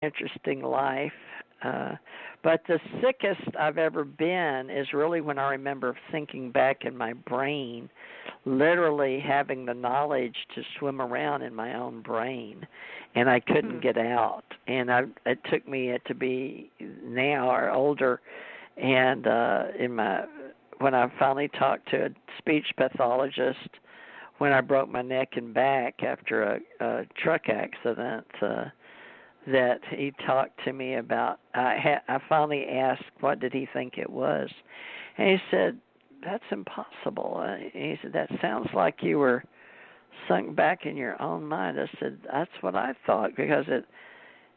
interesting life. But the sickest I've ever been is really when I remember thinking back in my brain, literally having the knowledge to swim around in my own brain, and I couldn't get out. And it took me to be now or older, and when I finally talked to a speech pathologist when I broke my neck and back after a truck accident. That he talked to me about. I finally asked, what did he think it was? And he said, that's impossible. And he said, that sounds like you were sunk back in your own mind. I said, that's what I thought, because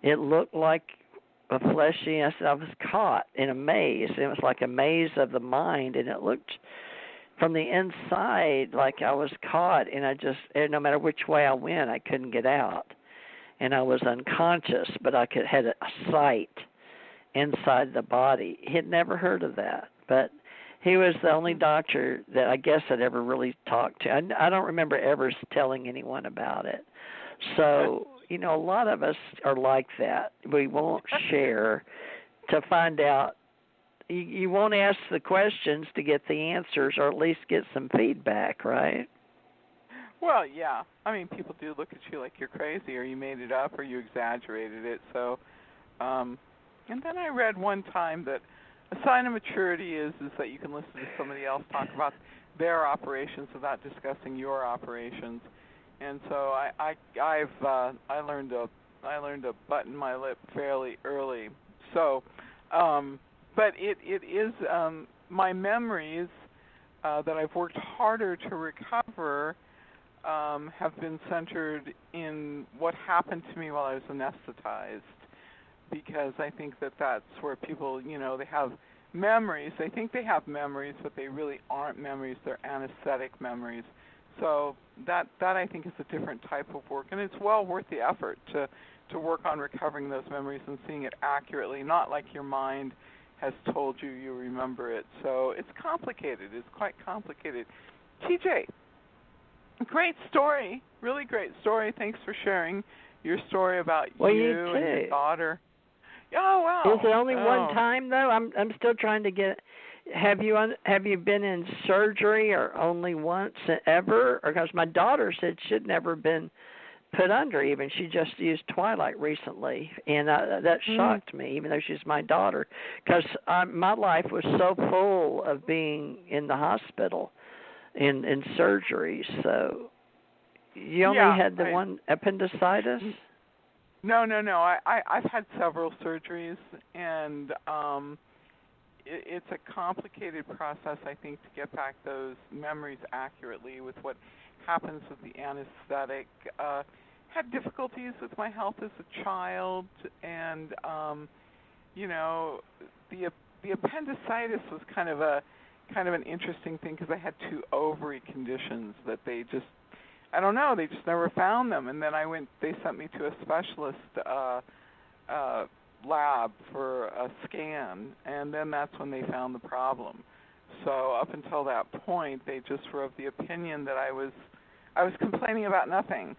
it looked like a fleshy. I said, I was caught in a maze. It was like a maze of the mind, and it looked from the inside like I was caught, and no matter which way I went, I couldn't get out. And I was unconscious, but I had a sight inside the body. He had never heard of that, but he was the only doctor that I guess I'd ever really talked to. I don't remember ever telling anyone about it. So, a lot of us are like that. We won't share to find out. You won't ask the questions to get the answers, or at least get some feedback, right? Well, yeah. I mean, people do look at you like you're crazy, or you made it up, or you exaggerated it. So, and then I read one time that a sign of maturity is that you can listen to somebody else talk about their operations without discussing your operations. And so I learned to button my lip fairly early. So, but it is my memories that I've worked harder to recover. Have been centered in what happened to me while I was anesthetized, because I think that's where people, they have memories. They think they have memories, but they really aren't memories. They're anesthetic memories. So that I think is a different type of work, and it's well worth the effort to work on recovering those memories and seeing it accurately, not like your mind has told you remember it. So it's complicated. It's quite complicated. TJ, great story, really great story. Thanks for sharing your story about you and your daughter. Oh wow! Is it only one time though? I'm still trying to get. Have you been in surgery or only once ever? Or because my daughter said she'd never been put under. Even she just used Twilight recently, and that shocked me. Even though she's my daughter, because my life was so full of being in the hospital. In surgery, so you only had the one appendicitis? No. I've had several surgeries, and it's a complicated process, I think, to get back those memories accurately with what happens with the anesthetic. Had difficulties with my health as a child, and the appendicitis was kind of an interesting thing, because I had two ovary conditions that they just never found them. And then they sent me to a specialist lab for a scan, and then that's when they found the problem. So up until that point, they just were of the opinion that I was complaining about nothing.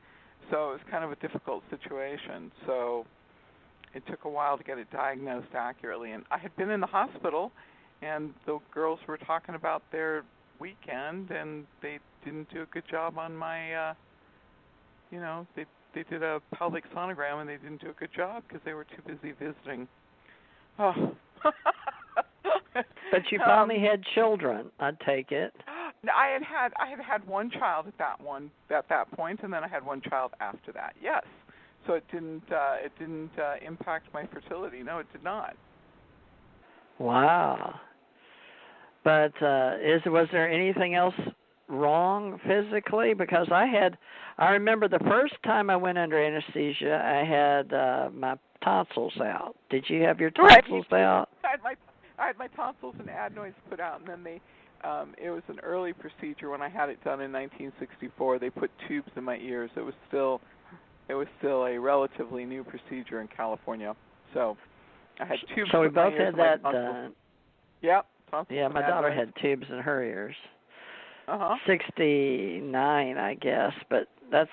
So it was kind of a difficult situation. So it took a while to get it diagnosed accurately. And I had been in the hospital, and the girls were talking about their weekend, and they didn't do a good job on my, they did a pelvic sonogram, and they didn't do a good job because they were too busy visiting. Oh. But you finally had children, I take it. I had had one child at that point, and then I had one child after that. Yes. So it didn't impact my fertility. No, it did not. Wow. But was there anything else wrong physically? Because I remember the first time I went under anesthesia, I had my tonsils out. Did you have your tonsils out? I had my tonsils and adenoids put out, and then it was an early procedure when I had it done in 1964. They put tubes in my ears. It was still a relatively new procedure in California. So I had tubes. So we both had that done. Yep. Yeah, my daughter had tubes in her ears. 69, I guess, but that's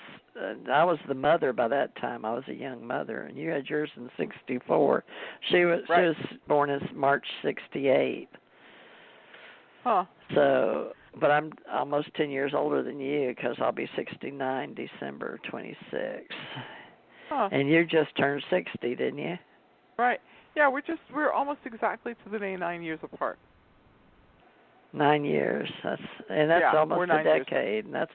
I was the mother by that time. I was a young mother, and you had yours in '64. She was born in March '68. Huh. So, but I'm almost 10 years older than you because I'll be 69 December 26. Huh. And you just turned 60, didn't you? Right. Yeah, we're almost exactly to the day 9 years apart. 9 years. That's almost a decade. And that's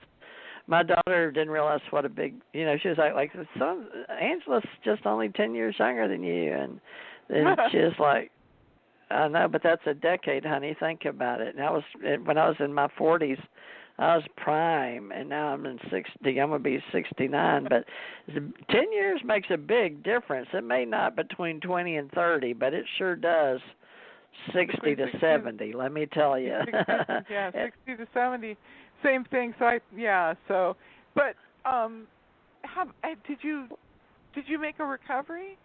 my daughter didn't realize what a big, she was like Angela's just only 10 years younger than you, and she was like, I know, but that's a decade, honey. Think about it. And when I was in my 40s, I was prime, and now I'm in 60. I'm gonna be 69. But 10 years makes a big difference. It may not between 20 and 30, but it sure does. 60 to 70. Let me tell you. 60 to 70, same thing. So but did you make a recovery?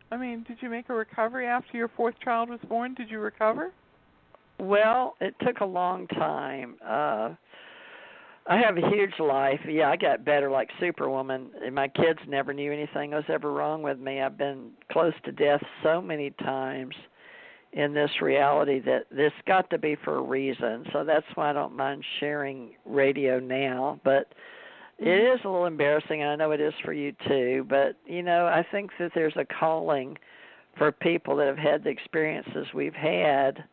I mean, did you make a recovery after your fourth child was born? Did you recover? Well, it took a long time. I have a huge life. Yeah, I got better like Superwoman, and my kids never knew anything was ever wrong with me. I've been close to death so many times in this reality that this got to be for a reason. So that's why I don't mind sharing radio now. But it is a little embarrassing, and I know it is for you too. But, I think that there's a calling for people that have had the experiences we've had.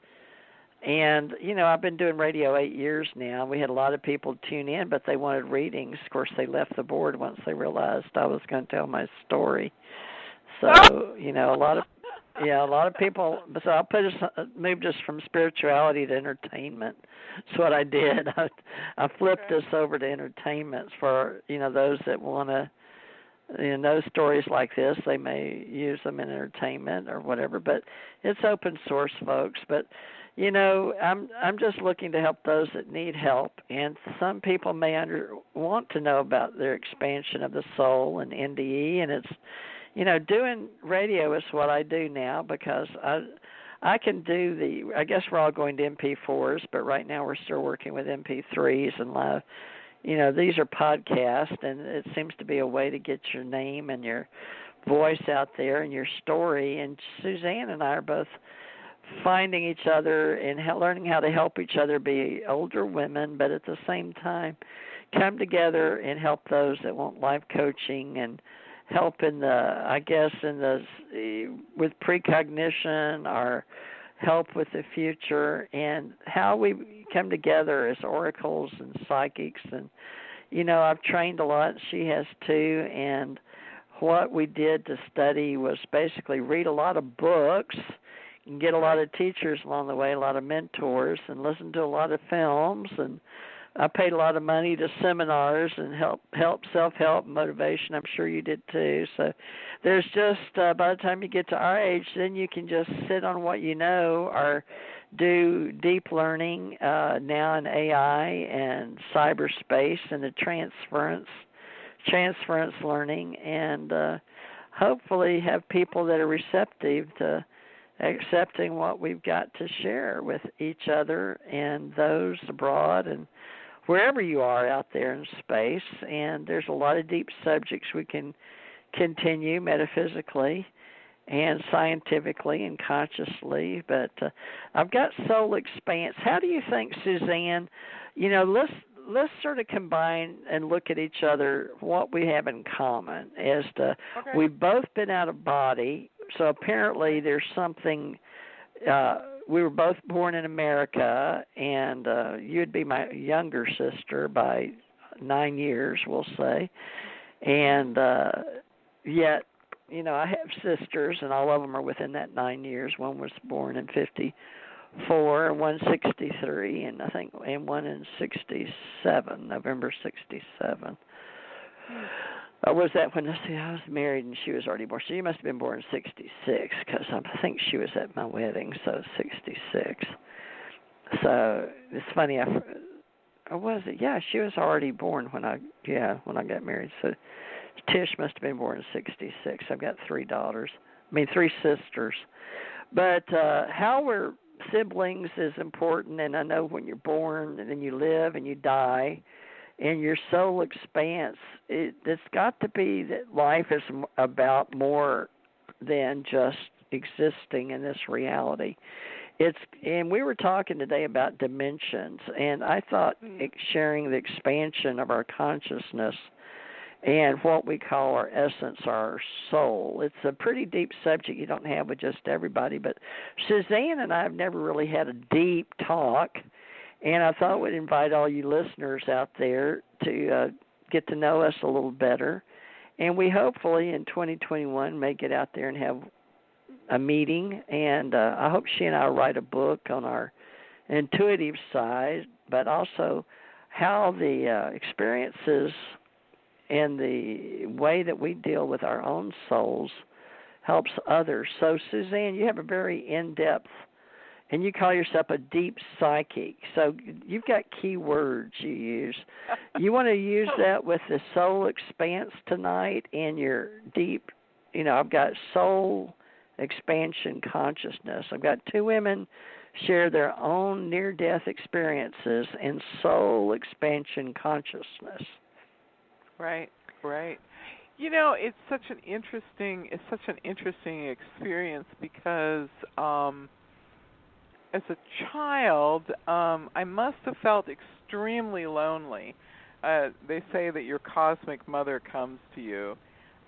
And, I've been doing radio 8 years now. We had a lot of people tune in, but they wanted readings. Of course, they left the board once they realized I was going to tell my story. So, a lot of people. So I moved us from spirituality to entertainment. That's what I did. I flipped us over to entertainment for those that want to know stories like this. They may use them in entertainment or whatever, but it's open source, folks. But I'm just looking to help those that need help, and some people may want to know about their expansion of the soul and NDE, and it's doing radio is what I do now because I can do I guess we're all going to MP4s, but right now we're still working with MP3s and live. These are podcasts, and it seems to be a way to get your name and your voice out there and your story. And Suzanne and I are both finding each other and learning how to help each other be older women, but at the same time come together and help those that want life coaching and help with precognition or help with the future, and how we come together as oracles and psychics. And I've trained a lot, she has too, and what we did to study was basically read a lot of books and get a lot of teachers along the way, a lot of mentors, and listen to a lot of films. And I paid a lot of money to seminars and self-help, motivation. I'm sure you did too. So there's just, by the time you get to our age, then you can just sit on what you know or do deep learning now in AI and cyberspace and the transference learning, and hopefully have people that are receptive to accepting what we've got to share with each other and those abroad and wherever you are out there in space. And there's a lot of deep subjects we can continue metaphysically and scientifically and consciously. But I've got Soul Expanse. How do you think, Suzanne, let's sort of combine and look at each other, what we have in common as to we've both been out of body. So apparently there's something, we were both born in America, and you'd be my younger sister by 9 years, we'll say. And yet, I have sisters, and all of them are within that 9 years. One was born in 54, and one 63, and one in 67, November 67. Or was that when I was married and she was already born? So you must have been born in 66, because I think she was at my wedding, so 66. So it's funny. Or was it? Yeah, she was already born when I got married. So Tish must have been born in 66. I've got three sisters. But how we're siblings is important, and I know when you're born and then you live and you die, and your soul expanse. It's got to be that life is about more than just existing in this reality. And we were talking today about dimensions, and I thought sharing the expansion of our consciousness and what we call our essence, our soul. It's a pretty deep subject you don't have with just everybody, but Suzanne and I have never really had a deep talk, and I thought we'd invite all you listeners out there to get to know us a little better, and we hopefully in 2021 may get out there and have a meeting, and I hope she and I will write a book on our intuitive side, but also how the experiences and the way that we deal with our own souls helps others. So, Suzanne, you have a very in-depth, and you call yourself a deep psychic. So you've got key words you use. You want to use that with the soul expanse tonight and your deep, I've got soul expansion consciousness. I've got two women share their own near-death experiences and soul expansion consciousness. Right. It's such an interesting experience because as a child, I must have felt extremely lonely. They say that your cosmic mother comes to you,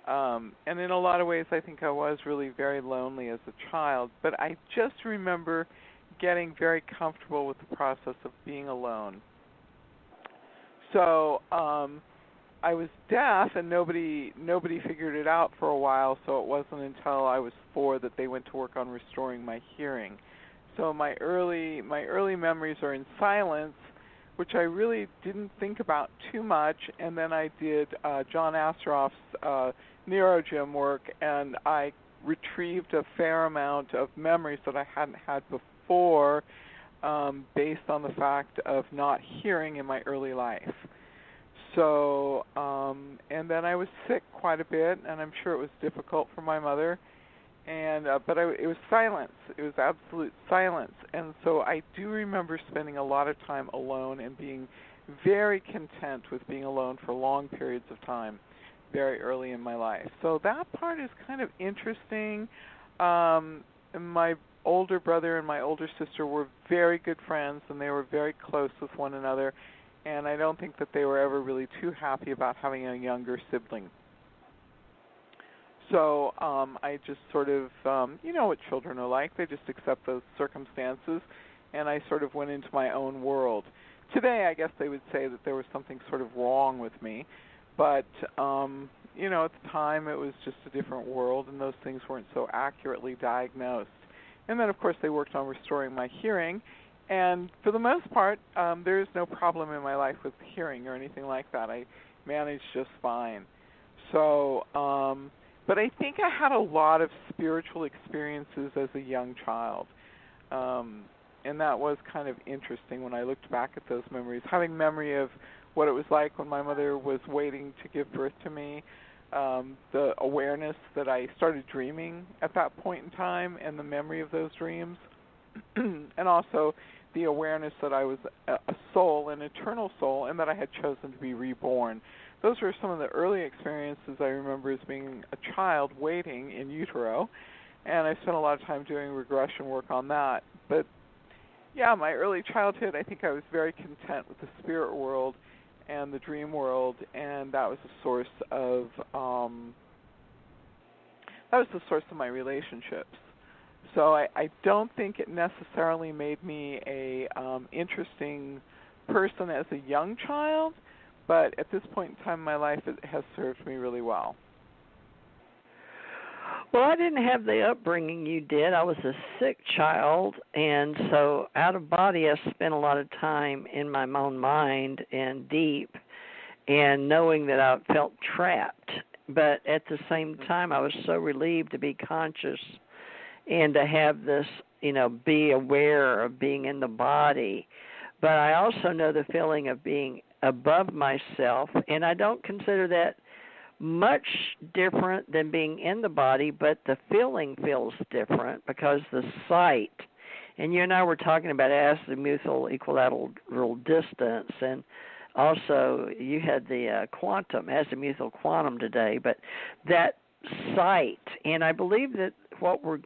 and in a lot of ways, I think I was really very lonely as a child. But I just remember getting very comfortable with the process of being alone. So I was deaf, and nobody figured it out for a while, so it wasn't until I was 4 that they went to work on restoring my hearing. So my early memories are in silence, which I really didn't think about too much, and then I did John Asseroff's neurogym work, and I retrieved a fair amount of memories that I hadn't had before based on the fact of not hearing in my early life. So, and then I was sick quite a bit, and I'm sure it was difficult for my mother. But it was silence. It was absolute silence. And so I do remember spending a lot of time alone and being very content with being alone for long periods of time, very early in my life. So that part is kind of interesting. My older brother and my older sister were very good friends, and they were very close with one another. And I don't think that they were ever really too happy about having a younger sibling. So I just sort of, you know what children are like. They just accept those circumstances, and I sort of went into my own world. Today, I guess they would say that there was something sort of wrong with me, but, at the time it was just a different world, and those things weren't so accurately diagnosed. And then, of course, they worked on restoring my hearing, and for the most part, there is no problem in my life with hearing or anything like that. I managed just fine. So, but I think I had a lot of spiritual experiences as a young child, and that was kind of interesting when I looked back at those memories. Having memory of what it was like when my mother was waiting to give birth to me, the awareness that I started dreaming at that point in time, and the memory of those dreams, and also the awareness that I was a soul, an eternal soul, and that I had chosen to be reborn. Those were some of the early experiences I remember as being a child waiting in utero, and I spent a lot of time doing regression work on that. But, yeah, my early childhood, I think I was very content with the spirit world and the dream world, and that was the source of my relationships. So I don't think it necessarily made me a interesting person as a young child, but at this point in time in my life, it has served me really well. Well, I didn't have the upbringing you did. I was a sick child, and so out of body, I spent a lot of time in my own mind and deep, and knowing that I felt trapped. But at the same time, I was so relieved to be conscious and to have this, be aware of being in the body. But I also know the feeling of being above myself, and I don't consider that much different than being in the body, but the feeling feels different because the sight, and you and I were talking about azimuthal equilateral distance, and also you had the quantum, azimuthal quantum today, but that sight, and I believe that what we're